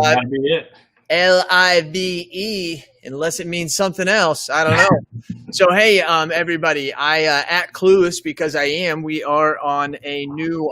That'd be it. LIVE, unless it means something else. I don't know. So, hey, everybody, I at Clueless, because I am. We are on a new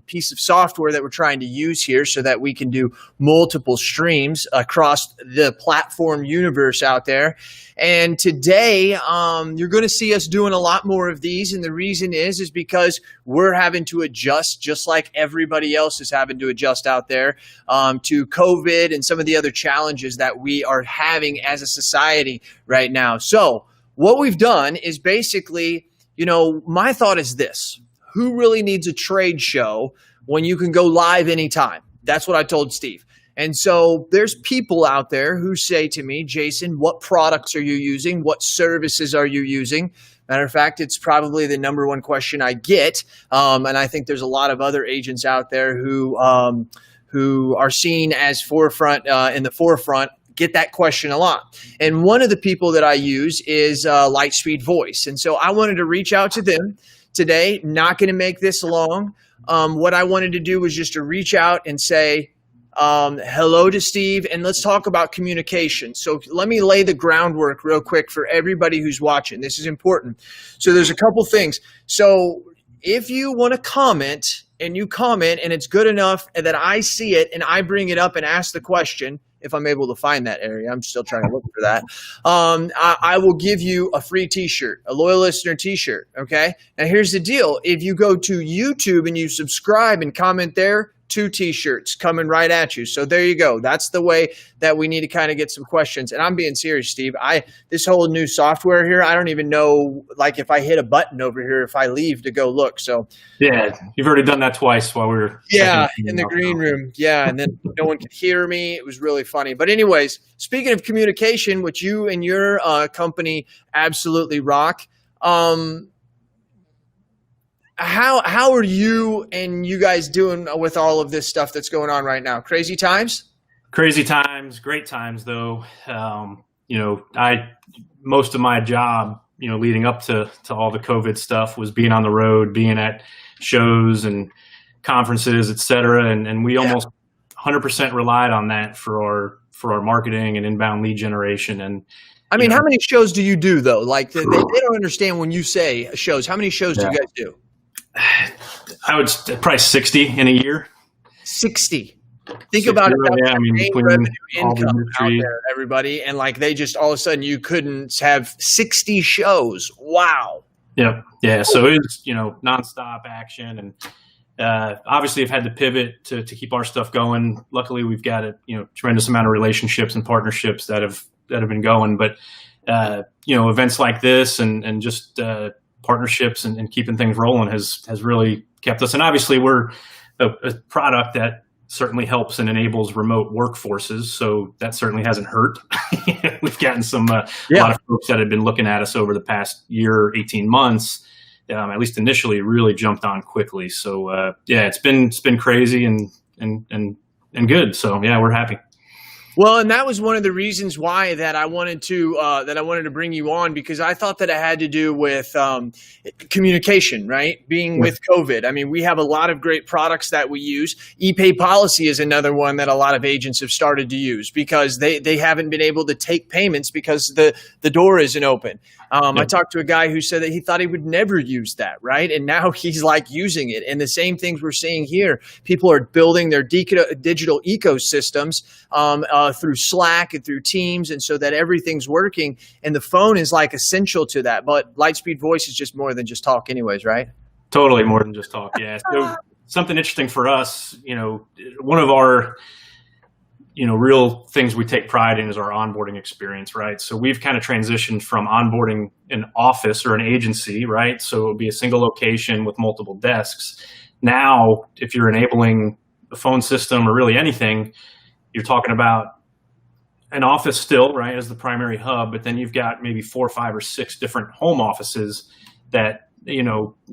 piece of software that we're trying to use here so that we can do multiple streams across the platform universe out there. And today, you're going to see us doing a lot more of these. And the reason is because we're having to adjust, just like everybody else is having to adjust out there, to COVID and some of the other challenges that we are having as a society right now. So what we've done is basically, my thought is this: who really needs a trade show when you can go live anytime? That's what I told Steve. And so there's people out there who say to me, Jason, what products are you using? What services are you using? Matter of fact, it's probably the number one question I get. And I think there's a lot of other agents out there who are seen as in the forefront, get that question a lot. And one of the people that I use is Lightspeed Voice. And so I wanted to reach out to them today. Not going to make this long. What I wanted to do was just to reach out and say, hello to Steve, and let's talk about communication. So let me lay the groundwork real quick for everybody who's watching. This is important. So there's a couple things. So if you want to comment and you comment and it's good enough and that I see it and I bring it up and ask the question, if I'm able to find that area, I'm still trying to look for that. I will give you a free t-shirt, a loyal listener t-shirt. Okay. Now here's the deal. If you go to YouTube and you subscribe and comment there, 2 t-shirts coming right at you. So there you go. That's the way that we need to kind of get some questions. And I'm being serious, Steve. This whole new software here, I don't even know, like, if I hit a button over here, if I leave to go look. So yeah, you've already done that twice while we were in the green room. Yeah, and then no one could hear me. It was really funny. But anyways, speaking of communication, which you and your company absolutely rock. How are you and you guys doing with all of this stuff that's going on right now? Crazy times? Crazy times, great times though. Most of my job, leading up to all the COVID stuff was being on the road, being at shows and conferences, et cetera. And we almost 100% relied on that for our marketing and inbound lead generation. And I mean, how many shows do you do though? Like they don't understand when you say shows. How many shows do you guys do? I would probably 60 in a year. 60. Think about it. Yeah, revenue income out there, everybody. And like they just all of a sudden you couldn't have 60 shows. Wow. Yep. Yeah. So it's, nonstop action. And obviously I've had to pivot to keep our stuff going. Luckily we've got a tremendous amount of relationships and partnerships that have been going. But events like this and just partnerships and keeping things rolling has really kept us. And obviously we're a product that certainly helps and enables remote workforces. So that certainly hasn't hurt. We've gotten a lot of folks that have been looking at us over the past year, 18 months, at least initially really jumped on quickly. So it's been crazy and good. So yeah, we're happy. Well, and that was one of the reasons why that I wanted to bring you on, because I thought that it had to do with communication, right? Being with COVID. I mean, we have a lot of great products that we use. ePay Policy is another one that a lot of agents have started to use because they haven't been able to take payments because the door isn't open. I talked to a guy who said that he thought he would never use that, right? And now he's like using it. And the same things we're seeing here. People are building their digital ecosystems through Slack and through Teams, and so that everything's working. And the phone is like essential to that. But Lightspeed Voice is just more than just talk anyways, right? Totally more than just talk, yeah. So something interesting for us, one of our real things we take pride in is our onboarding experience, right? So we've kind of transitioned from onboarding an office or an agency, right? So it would be a single location with multiple desks. Now, if you're enabling a phone system or really anything, you're talking about an office still, right, as the primary hub, but then you've got maybe 4, 5, or 6 different home offices that,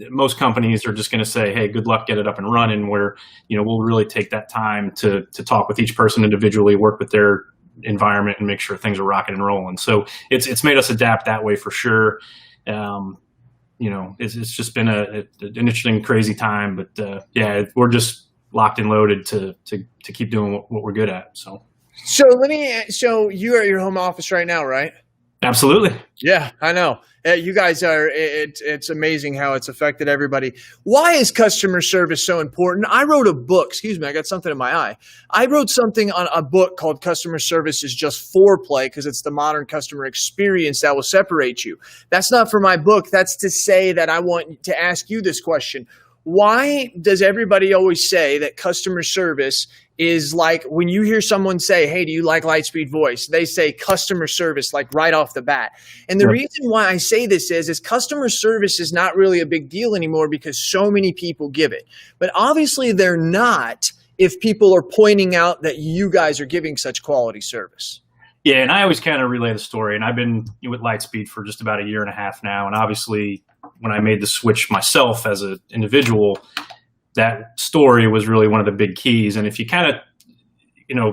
most companies are just going to say, hey, good luck, get it up and running, where, we'll really take that time to talk with each person individually, work with their environment and make sure things are rocking and rolling. So it's made us adapt that way for sure. It's just been an interesting, crazy time, but we're just locked and loaded to keep doing what we're good at. So So you're at your home office right now, right? Absolutely. Yeah, I know. You guys are, it's amazing how it's affected everybody. Why is customer service so important? I wrote a book. Excuse me, I got something in my eye. I wrote something on a book called Customer Service is Just Foreplay, because it's the modern customer experience that will separate you. That's not for my book. That's to say that I want to ask you this question. Why does everybody always say that customer service is like when you hear someone say, hey, do you like Lightspeed Voice? They say customer service like right off the bat. And the reason why I say this is customer service is not really a big deal anymore because so many people give it. But obviously they're not if people are pointing out that you guys are giving such quality service. Yeah, and I always kind of relay the story. And I've been with Lightspeed for just about a year and a half now. And obviously when I made the switch myself as an individual, that story was really one of the big keys. And if you kind of,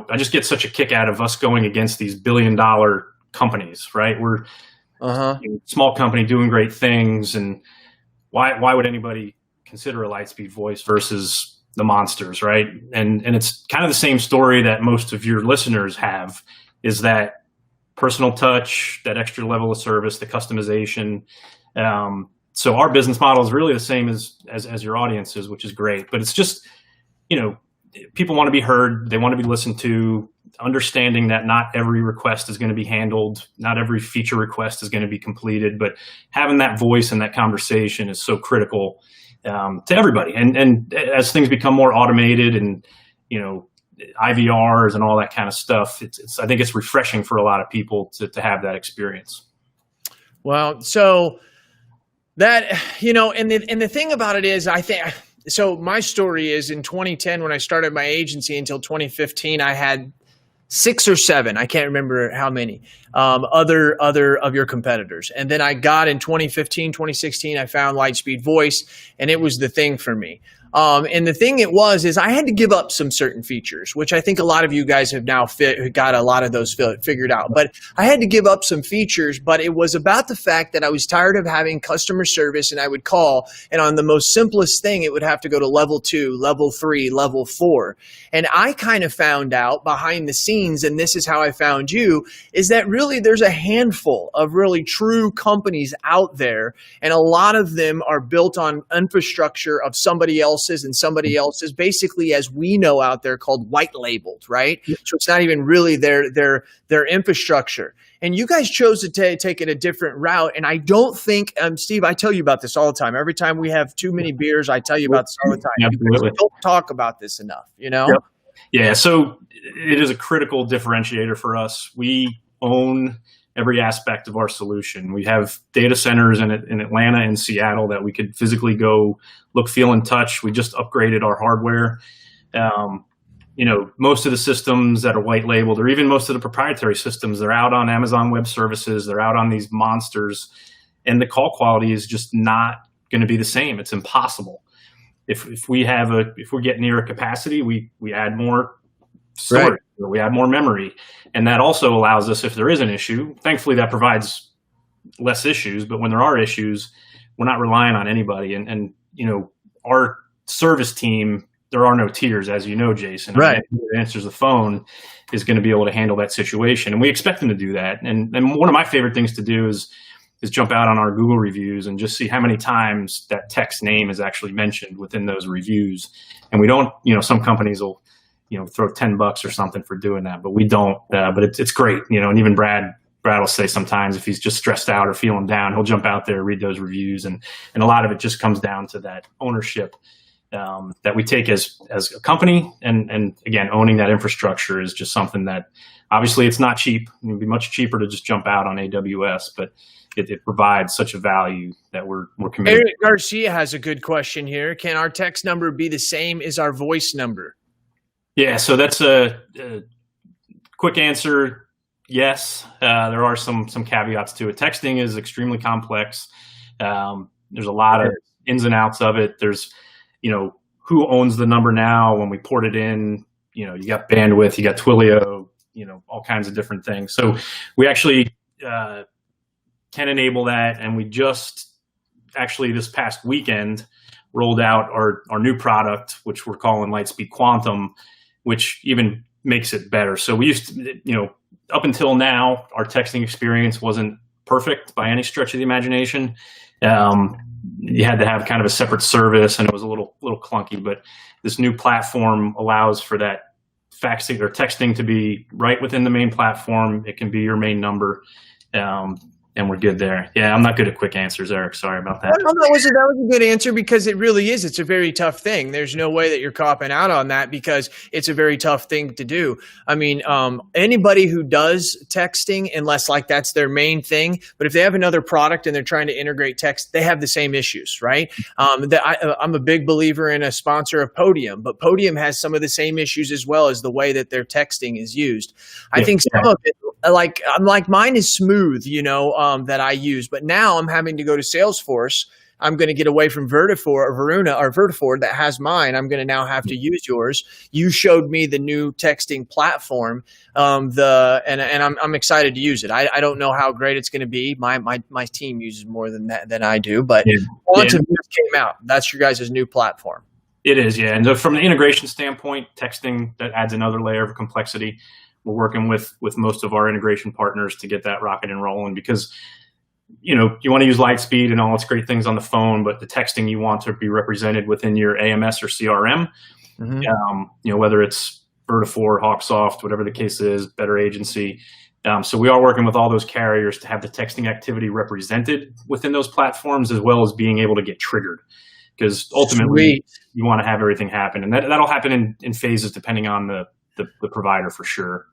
I just get such a kick out of us going against these billion-dollar companies, right? We're a small company doing great things. And why would anybody consider a Lightspeed Voice versus the monsters, right? And it's kind of the same story that most of your listeners have, is that personal touch, that extra level of service, the customization. So our business model is really the same as your audience's, which is great. But it's just, people want to be heard. They want to be listened to, understanding that not every request is going to be handled. Not every feature request is going to be completed. But having that voice and that conversation is so critical to everybody. And as things become more automated and, IVRs and all that kind of stuff, I think it's refreshing for a lot of people to have that experience. Well, so that, and the thing about it is, I think, so my story is in 2010, when I started my agency until 2015, I had 6 or 7, I can't remember how many, other of your competitors. And then I got in 2015, 2016, I found Lightspeed Voice, and it was the thing for me. And the thing is I had to give up some certain features, which I think a lot of you guys have now got a lot of those figured out. But I had to give up some features, but it was about the fact that I was tired of having customer service, and I would call, and on the most simplest thing, it would have to go to level 2, level 3, level 4. And I kind of found out behind the scenes, and this is how I found you, is that really there's a handful of really true companies out there, and a lot of them are built on infrastructure of somebody else's and somebody else's, basically, as we know out there, called white labeled, right? So it's not even really their infrastructure. And you guys chose to take it a different route. And I don't think, Steve, I tell you about this all the time. Every time we have too many beers, I tell you about this all the time. Absolutely. We don't talk about this enough, Yep. Yeah. So it is a critical differentiator for us. We own every aspect of our solution. We have data centers in Atlanta and Seattle that we could physically go look, feel, and touch. We just upgraded our hardware. Most of the systems that are white labeled, or even most of the proprietary systems, they're out on Amazon Web Services. They're out on these monsters, and the call quality is just not going to be the same. It's impossible. If we get near a capacity, we add more storage. Right. We add more memory. And that also allows us, if there is an issue, thankfully that provides less issues. But when there are issues, we're not relying on anybody. And our service team, there are no tiers, as you know, Jason. Right. Who answers the phone is going to be able to handle that situation. And we expect them to do that. And one of my favorite things to do is jump out on our Google reviews and just see how many times that tech's name is actually mentioned within those reviews. And we don't, some companies will, throw $10 or something for doing that, but we don't. But it's great, and even Brad will say sometimes if he's just stressed out or feeling down, he'll jump out there, read those reviews, and a lot of it just comes down to that ownership that we take as a company, and again, owning that infrastructure is just something that obviously it's not cheap. It would be much cheaper to just jump out on AWS, but it provides such a value that we're committed. Eric Garcia has a good question here. Can our text number be the same as our voice number? Yeah, so that's a quick answer. Yes, there are some caveats to it. Texting is extremely complex. There's a lot of ins and outs of it. There's, who owns the number now when we port it in, you got bandwidth, you got Twilio, all kinds of different things. So we actually can enable that. And we just actually this past weekend rolled out our new product, which we're calling Lightspeed Quantum, which even makes it better. So we used to, up until now, our texting experience wasn't perfect by any stretch of the imagination. You had to have kind of a separate service, and it was a little clunky. But this new platform allows for that faxing or texting to be right within the main platform. It can be your main number, and we're good there. Yeah, I'm not good at quick answers, Eric. Sorry about that. No, that was a good answer, because it really is. It's a very tough thing. There's no way that you're copping out on that, because it's a very tough thing to do. I mean, anybody who does texting, unless like that's their main thing, but if they have another product and they're trying to integrate text, they have the same issues, right? I'm a big believer in a sponsor of Podium, but Podium has some of the same issues as well as the way that their texting is used. I think some of it, like mine is smooth, that I use, but now I'm having to go to Salesforce. I'm going to get away from Vertafore that has mine. I'm going to now have to use yours. You showed me the new texting platform, and I'm excited to use it. I don't know how great it's going to be. My team uses more than I do, but Quantum came out. That's your guys' new platform. It is, yeah. And from an integration standpoint, texting, that adds another layer of complexity. We're working with most of our integration partners to get that rocket and rolling, because you want to use Lightspeed and all its great things on the phone, but the texting you want to be represented within your AMS or CRM. Mm-hmm. Whether it's Vertafore, Hawksoft, whatever the case is, Better Agency. So we are working with all those carriers to have the texting activity represented within those platforms, as well as being able to get triggered. Because ultimately, you want to have everything happen, and that'll happen in phases depending on the provider for sure.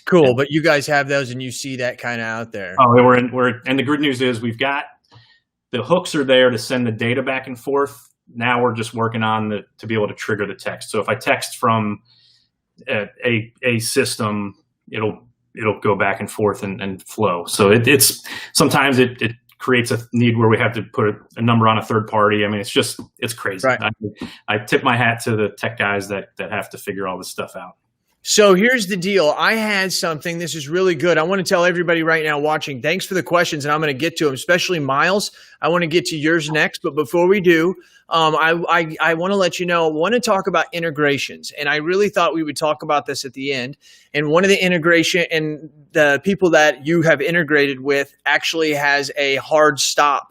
Cool, but you guys have those, and you see that kind of out there. Oh, and the good news is we've got the hooks are there to send the data back and forth. Now we're just working on to be able to trigger the text. So if I text from a system, it'll go back and forth and flow. So it's sometimes it creates a need where we have to put a number on a third party. I mean, it's crazy. Right. I tip my hat to the tech guys that have to figure all this stuff out. So here's the deal. I had something. This is really good. I want to tell everybody right now watching, thanks for the questions, and I'm going to get to them, especially Miles. I want to get to yours next. But before we do, I want to let you know, I want to talk about integrations. And I really thought we would talk about this at the end. And one of the integration and the people that you have integrated with actually has a hard stop.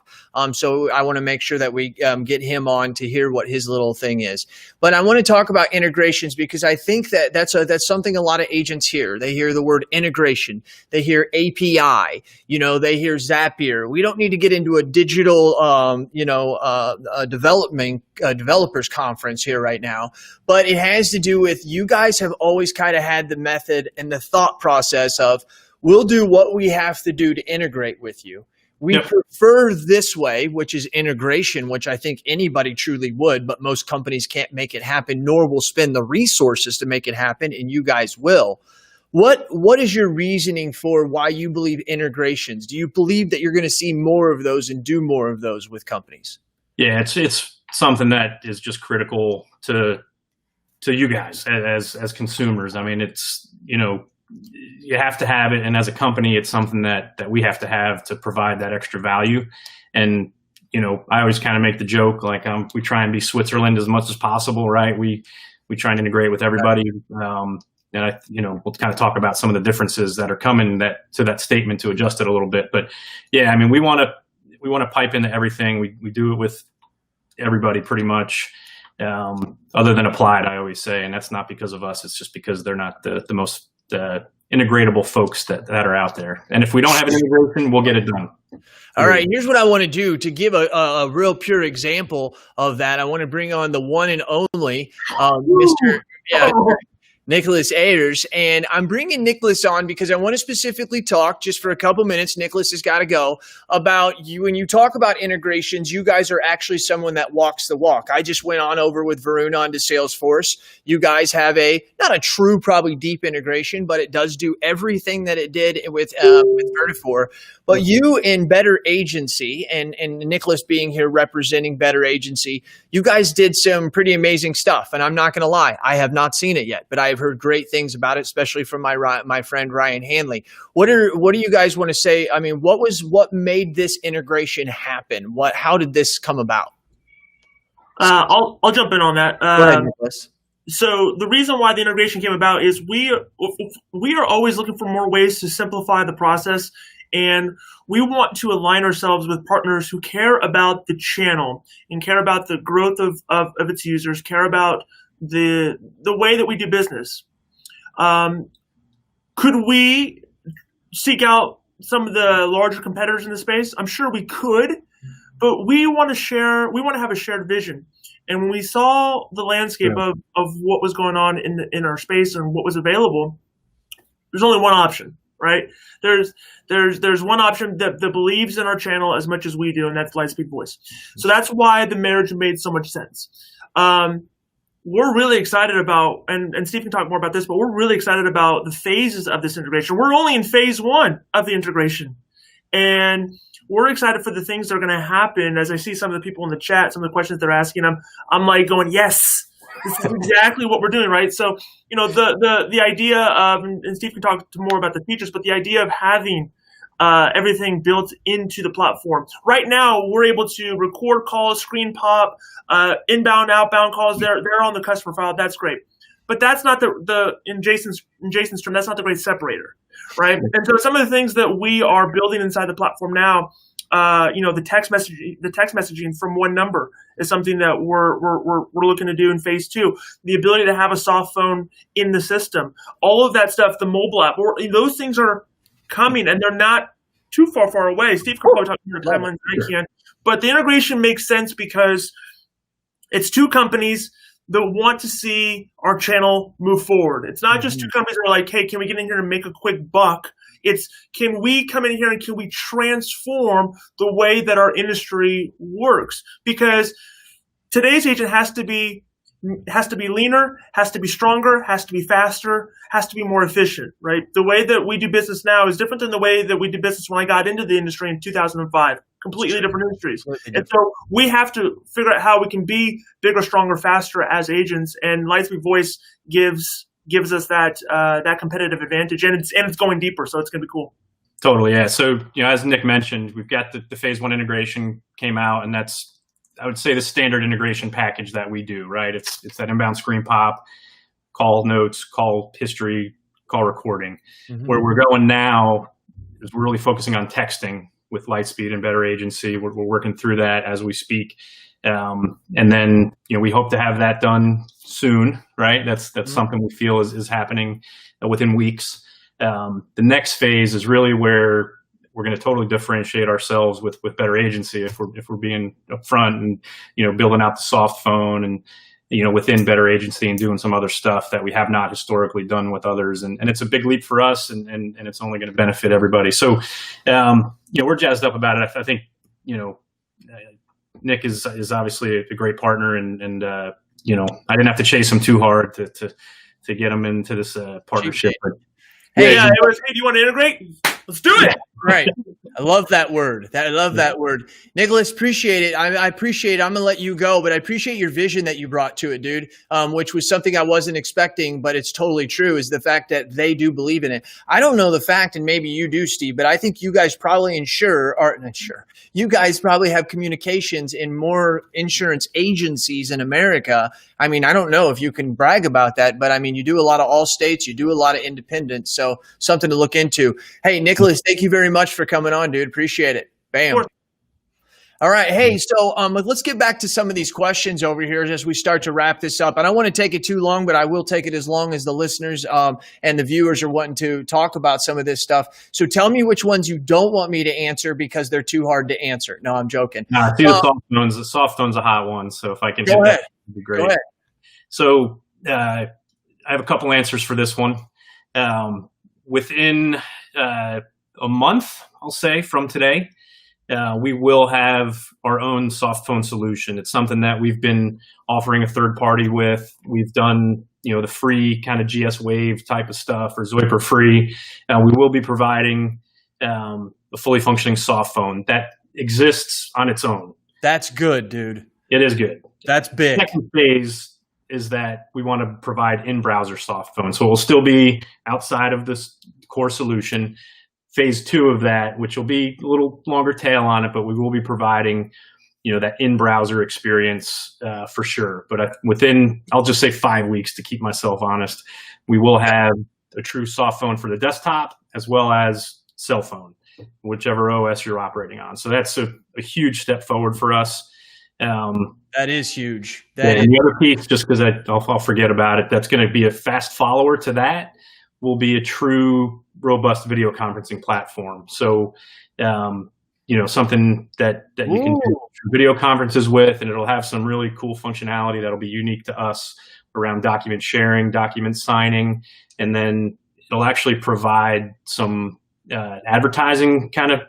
So I want to make sure that we get him on to hear what his little thing is. But I want to talk about integrations, because I think that that's something a lot of agents hear. They hear the word integration. They hear API. They hear Zapier. We don't need to get into a digital, developers conference here right now. But it has to do with, you guys have always kind of had the method and the thought process of, we'll do what we have to do to integrate with you. We prefer this way, which is integration, which I think anybody truly would, but most companies can't make it happen, nor will spend the resources to make it happen, and you guys will. What is your reasoning for why you believe integrations? Do you believe that you're going to see more of those and do more of those with companies? Yeah, it's something that is just critical to you guys as consumers. I mean, it's, you have to have it. And as a company, it's something that we have to have to provide that extra value. And, I always kind of make the joke, like, we try and be Switzerland as much as possible, right? We try and integrate with everybody. And we'll kind of talk about some of the differences that are coming to that statement to adjust it a little bit. But yeah, I mean, we want to pipe into everything. We do it with everybody pretty much, other than Applied, I always say. And that's not because of us. It's just because they're not the most integratable folks that are out there. And if we don't have an integration, we'll get it done. All right. Here's what I want to do to give a real pure example of that. I want to bring on the one and only Mr. Nicholas Ayers. And I'm bringing Nicholas on because I want to specifically talk just for a couple minutes. Nicholas has got to go about you. When you talk about integrations, you guys are actually someone that walks the walk. I just went on over with Varun onto Salesforce. You guys have not a true, probably deep integration, but it does do everything that it did with Vertafore. But you in Better Agency, and Nicholas being here representing Better Agency, you guys did some pretty amazing stuff. And I'm not going to lie, I have not seen it yet, but I have heard great things about it, especially from my friend Ryan Hanley. What do you guys want to say? I mean, what made this integration happen? How did this come about? I'll jump in on that. Go ahead, Nicholas. So the reason why the integration came about is we are always looking for more ways to simplify the process, and we want to align ourselves with partners who care about the channel and care about the growth of its users, care about the way that we do business. Could we seek out some of the larger competitors in the space? I'm sure we could, but we want to have a shared vision. And when we saw the landscape of what was going on in our space and what was available, there's only one option, right? There's one option that believes in our channel as much as we do, and that's Lightspeed Voice. So that's why the marriage made so much sense. We're really excited about, and Steve can talk more about this, but we're really excited about the phases of this integration. We're only in phase 1 of the integration. And we're excited for the things that are going to happen. As I see some of the people in the chat, some of the questions they're asking, I'm like going, yes, this is exactly what we're doing, right? So, the idea of, and Steve can talk more about the features, but the idea of having everything built into the platform. Right now, we're able to record calls, screen pop, inbound, outbound calls. They're on the customer file. That's great. But that's not in Jason's term, that's not the great separator, right? And so some of the things that we are building inside the platform now, the text messaging from one number is something that we're looking to do in phase 2. The ability to have a soft phone in the system, all of that stuff, the mobile app, those things are coming, and they're not too far away. Steve can probably talk about the timelines than I can, but the integration makes sense because it's 2 companies that want to see our channel move forward. It's not just 2 companies that are like, hey, can we get in here and make a quick buck? It's, can we come in here and can we transform the way that our industry works? Because today's agent has to be leaner, has to be stronger, has to be faster, has to be more efficient, right? The way that we do business now is different than the way that we did business when I got into the industry in 2005. Completely different industries. And so we have to figure out how we can be bigger, stronger, faster as agents, and Lightspeed Voice gives us that competitive advantage, and it's going deeper, so it's going to be cool. Totally, yeah. So, as Nick mentioned, we've got the phase 1 integration came out, and that's, I would say, the standard integration package that we do, right? It's that inbound screen pop, call notes, call history, call recording. Where we're going now is we're really focusing on texting with Lightspeed and Better Agency. We're working through that as we speak. And then, we hope to have that done soon, right? That's something we feel is happening within weeks. The next phase is really where we're going to totally differentiate ourselves with Better Agency if we're being upfront and, building out the soft phone and, within Better Agency and doing some other stuff that we have not historically done with others. And it's a big leap for us, and it's only going to benefit everybody. So, we're jazzed up about it. I think, Nick is obviously a great partner, and I didn't have to chase him too hard to get him into this partnership. But, hey, do you want to integrate? Let's do it. Right. I love that word. I love that word. Nicholas, appreciate it. I appreciate it. I'm going to let you go, but I appreciate your vision that you brought to it, dude, which was something I wasn't expecting, but it's totally true, is the fact that they do believe in it. I don't know the fact, and maybe you do, Steve, but I think you guys probably you guys probably have communications in more insurance agencies in America. I mean, I don't know if you can brag about that, but I mean, you do a lot of all states, you do a lot of independents, so something to look into. Hey, Nicholas, thank you very much for coming on, dude. Appreciate it. Bam. All right. Hey, so let's get back to some of these questions over here as we start to wrap this up. I don't want to take it too long, but I will take it as long as the listeners and the viewers are wanting to talk about some of this stuff. So tell me which ones you don't want me to answer because they're too hard to answer. No, I'm joking. Nah, the soft phone's a hot one. So if I can go ahead. That would be great. Go ahead. So I have a couple answers for this one. Within a month, I'll say, from today, we will have our own soft phone solution. It's something that we've been offering a third party with. We've done, the free kind of GS Wave type of stuff, or Zoiper free. We will be providing a fully functioning soft phone that exists on its own. That's good, dude. It is good. That's big. The second phase is that we want to provide in-browser soft phone. So it will still be outside of this core solution. Phase 2 of that, which will be a little longer tail on it, but we will be providing that in-browser experience for sure. But within, I'll just say 5 weeks to keep myself honest, we will have a true soft phone for the desktop as well as cell phone, whichever OS you're operating on. So that's a huge step forward for us. That is huge. And the other piece, just because I'll forget about it, that's going to be a fast follower to that, will be a true robust video conferencing platform. So, something that you can do video conferences with, and it'll have some really cool functionality that'll be unique to us around document sharing, document signing, and then it'll actually provide some advertising kind of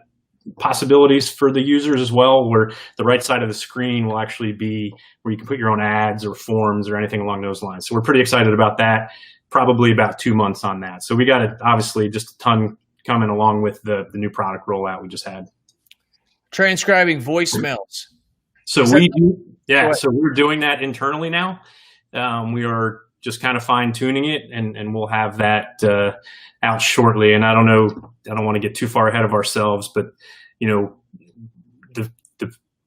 possibilities for the users as well, where the right side of the screen will actually be where you can put your own ads or forms or anything along those lines. So we're pretty excited about that. Probably about 2 months on that. So we got obviously just a ton coming along with the new product rollout we just had. Transcribing voicemails. So so we're doing that internally now. We are just kind of fine tuning it, and we'll have that out shortly. And I don't want to get too far ahead of ourselves, but the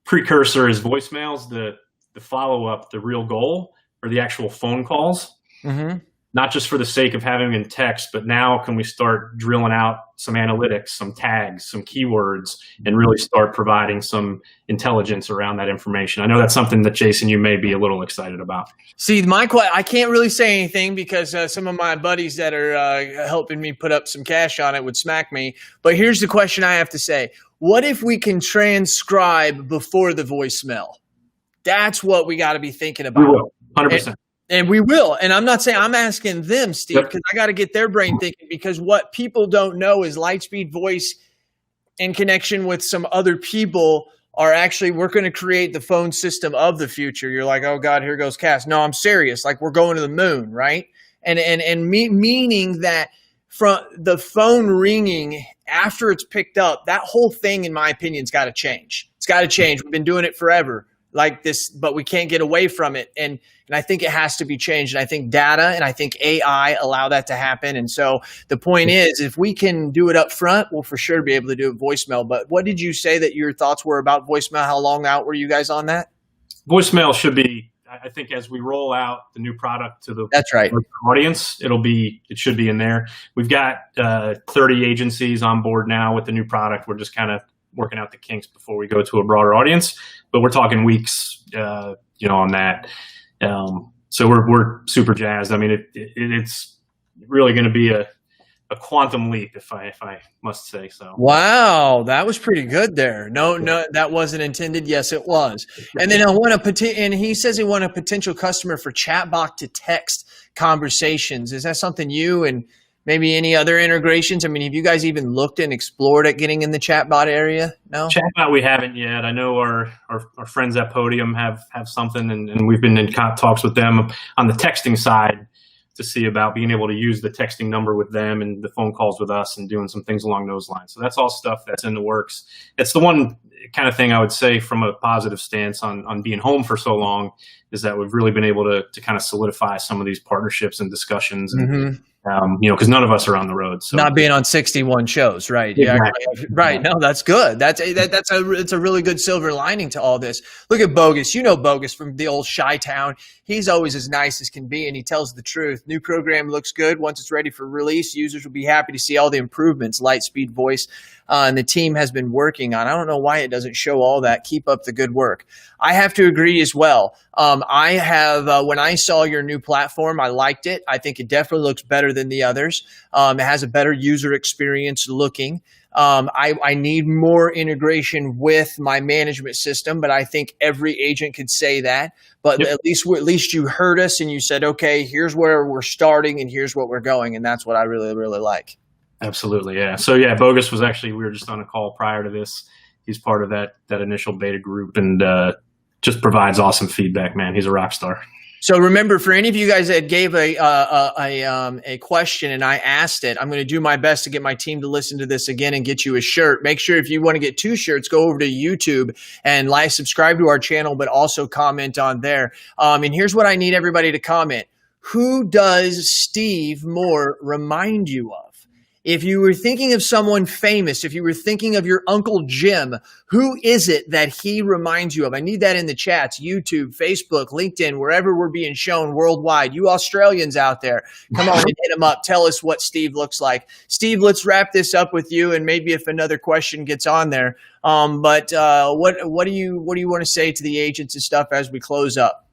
precursor is voicemails. The follow up, the real goal, are the actual phone calls. Mm-hmm. Not just for the sake of having them in text, but now can we start drilling out some analytics, some tags, some keywords, and really start providing some intelligence around that information? I know that's something that, Jason, you may be a little excited about. See, I can't really say anything because some of my buddies that are helping me put up some cash on it would smack me. But here's the question I have to say. What if we can transcribe before the voicemail? That's what we got to be thinking about. We will, 100%. And we will. And I'm not saying I'm asking them, Steve, because I got to get their brain thinking, because what people don't know is Lightspeed Voice in connection with some other people are actually, we're going to create the phone system of the future. You're like, oh God, here goes Cass. No, I'm serious. Like, we're going to the moon, right? Meaning that from the phone ringing after it's picked up, that whole thing, in my opinion, has got to change. It's got to change. We've been doing it forever like this, but we can't get away from it. And I think it has to be changed. And I think data and I think AI allow that to happen. And so the point is, if we can do it up front, we'll for sure be able to do a voicemail. But what did you say that your thoughts were about voicemail? How long out were you guys on that? Voicemail should be, I think, as we roll out the new product to the That's right. audience, it should be in there. We've got 30 agencies on board now with the new product. We're just kind of working out the kinks before we go to a broader audience, but we're talking weeks, on that. So we're super jazzed. I mean, it's really going to be a quantum leap, if I must say so. Wow, that was pretty good there. No, that wasn't intended. Yes, it was. And then and he says he want a potential customer for chatbot to text conversations. Is that something you and maybe any other integrations? I mean, have you guys even looked and explored at getting in the chatbot area? No? Chatbot we haven't yet. I know our friends at Podium have something, and we've been in talks with them on the texting side to see about being able to use the texting number with them and the phone calls with us and doing some things along those lines. So that's all stuff that's in the works. It's the one kind of thing I would say from a positive stance on being home for so long is that we've really been able to kind of solidify some of these partnerships and discussions. And, because none of us are on the road. So not being on 61 shows, right? Exactly. Yeah, right. No, that's good. It's a really good silver lining to all this. Look at Bogus. You know Bogus from the old Chi-Town. He's always as nice as can be, and he tells the truth. New program looks good. Once it's ready for release, users will be happy to see all the improvements Lightspeed Voice and the team has been working on. I don't know why it doesn't show all that. Keep up the good work. I have to agree as well. I have, when I saw your new platform, I liked it. I think it definitely looks better than the others. It has a better user experience looking. I need more integration with my management system, but I think every agent could say that. But at least you heard us and you said, okay, here's where we're starting and here's what we're going. And that's what I really, really like. Absolutely. Yeah. So Bogus was actually, we were just on a call prior to this. He's part of that initial beta group and just provides awesome feedback, man. He's a rock star. So remember, for any of you guys that gave a question and I asked it, I'm going to do my best to get my team to listen to this again and get you a shirt. Make sure if you want to get 2 shirts, go over to YouTube and subscribe to our channel, but also comment on there. And here's what I need everybody to comment. Who does Steve Moore remind you of? if you were thinking of someone famous, if you were thinking of your Uncle Jim, who is it that he reminds you of? I need that in the chats, YouTube, Facebook, LinkedIn, wherever we're being shown worldwide. You Australians out there, come on and hit him up. Tell us what Steve looks like. Steve, let's wrap this up with you, and maybe if another question gets on there. But what do you want to say to the agents and stuff as we close up?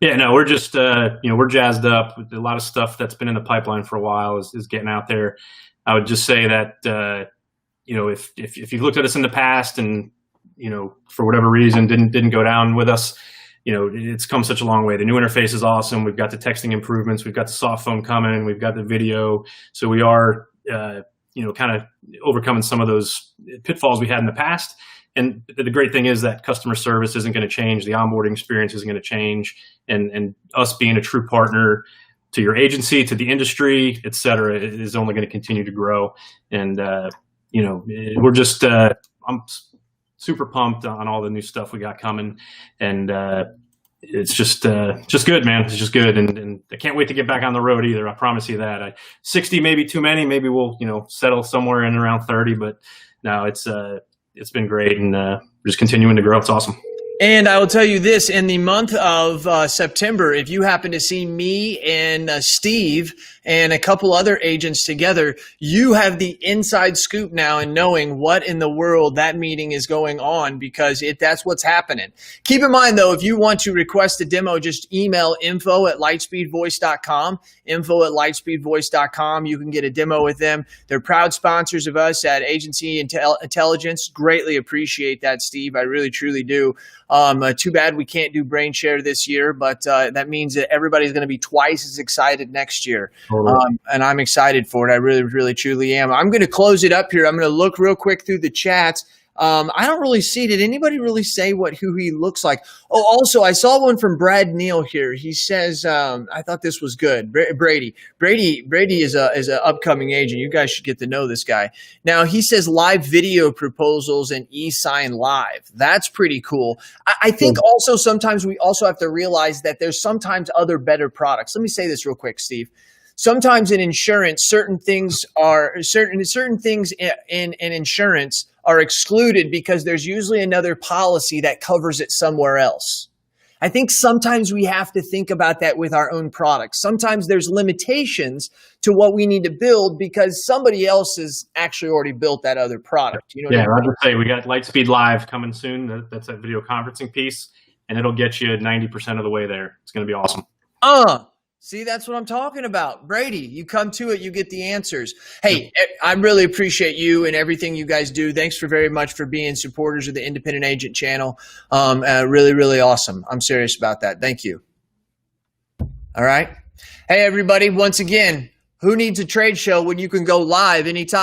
Yeah, no, we're just we're jazzed up. A lot of stuff that's been in the pipeline for a while is getting out there. I would just say that if you've looked at us in the past and for whatever reason didn't go down with us, it's come such a long way. The new interface is awesome. We've got the texting improvements. We've got the soft phone coming. We've got the video. So we are kind of overcoming some of those pitfalls we had in the past. And the great thing is that customer service isn't going to change. The onboarding experience isn't going to change. And us being a true partner to your agency, to the industry, et cetera, is only going to continue to grow. And, we're just, I'm super pumped on all the new stuff we got coming. And it's just good, man. It's just good. And I can't wait to get back on the road either. I promise you that. 60 maybe too many. Maybe we'll, settle somewhere in around 30. But no, it's been great. And just continuing to grow. It's awesome. And I will tell you this, in the month of September, if you happen to see me and Steve and a couple other agents together, you have the inside scoop now in knowing what in the world that meeting is going on, because that's what's happening. Keep in mind, though, if you want to request a demo, just email info@lightspeedvoice.com, info@lightspeedvoice.com. You can get a demo with them. They're proud sponsors of us at Agency Intelligence. Greatly appreciate that, Steve. I really, truly do. Too bad we can't do brain share this year, but that means that everybody's going to be twice as excited next year. And I'm excited for it. I really, really, truly am. I'm going to close it up here. I'm going to look real quick through the chats. I don't really see. Did anybody really say who he looks like? Oh, also, I saw one from Brad Neal here. He says, I thought this was good. Brady is a upcoming agent. You guys should get to know this guy. Now, he says live video proposals and e-sign live. That's pretty cool. I think also sometimes we also have to realize that there's sometimes other better products. Let me say this real quick, Steve. Sometimes in insurance, certain things in insurance are excluded because there's usually another policy that covers it somewhere else. I think sometimes we have to think about that with our own products. Sometimes there's limitations to what we need to build because somebody else has actually already built that other product. I'll just say we got Lightspeed Live coming soon. That's that video conferencing piece, and it'll get you 90% of the way there. It's going to be awesome. See, that's what I'm talking about. Brady, you come to it, you get the answers. Hey, I really appreciate you and everything you guys do. Thanks very much for being supporters of the Independent Agent channel. Really, really awesome. I'm serious about that. Thank you. All right. Hey, everybody, once again, who needs a trade show when you can go live anytime?